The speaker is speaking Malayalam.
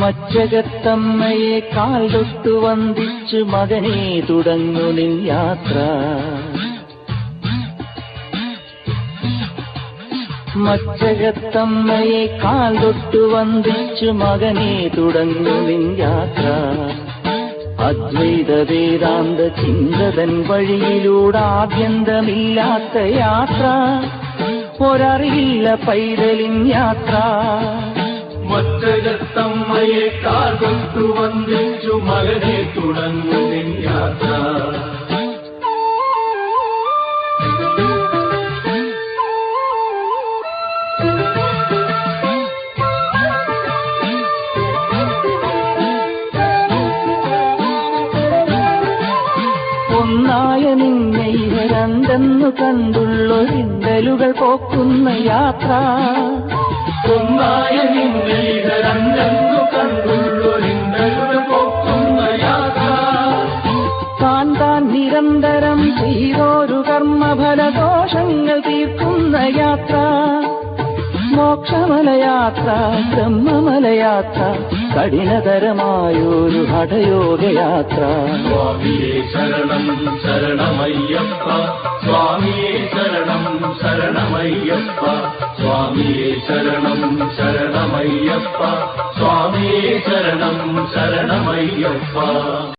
മച്ചകത്തമ്മയെ കാൽ തൊട്ടു വന്ദിച്ചു മകനെ തുടങ്ങു നിൻ യാത്ര. മച്ചകത്തമ്മയെ കാൽ തൊട്ടു വന്ദിച്ചു മകനെ തുടങ്ങു നിൻ യാത്ര. അദ്വൈത വേദാന്ത ചിന്തതൻ വഴിയിലൂടാഭ്യന്തമില്ലാത്ത യാത്ര, ഒരറിയില്ല പൈതലിൻ യാത്ര. മച്ചകത്തമ്മയെ കാൽ തൊട്ടു വന്ദിച്ചു മകനെ തുടങ്ങു നിൻ യാത്ര. ഒന്നായ നിന്നെ രണ്ടെന്നു കണ്ടുള്ളൊരിണ്ടലുകൾ പോക്കുന്ന യാത്ര. ഒന്നായ നിന്നെ രണ്ടെന്നു കണ്ടുള്ളൊരിണ്ടലുകൾ പോക്കുന്ന യാത്ര. താൻ താൻ നിരന്തരം ചെയ്തോരു കർമ്മഫലദോഷങ്ങൾ തീർക്കുന്ന യാത്ര. മോക്ഷമലയാത്ര, ബ്രഹ്മമലയാത്ര, കഠിനതരമായൊരു ഹഠയോഗയാത്ര. സ്വാമിയേ ശരണം ശരണമയ്യപ്പ, സ്വാമിയേ ശരണം ശരണമയ്യപ്പ, സ്വാമിയേ ശരണം ശരണമയ്യപ്പ, സ്വാമിയേ ശരണം ശരണമയ്യപ്പ.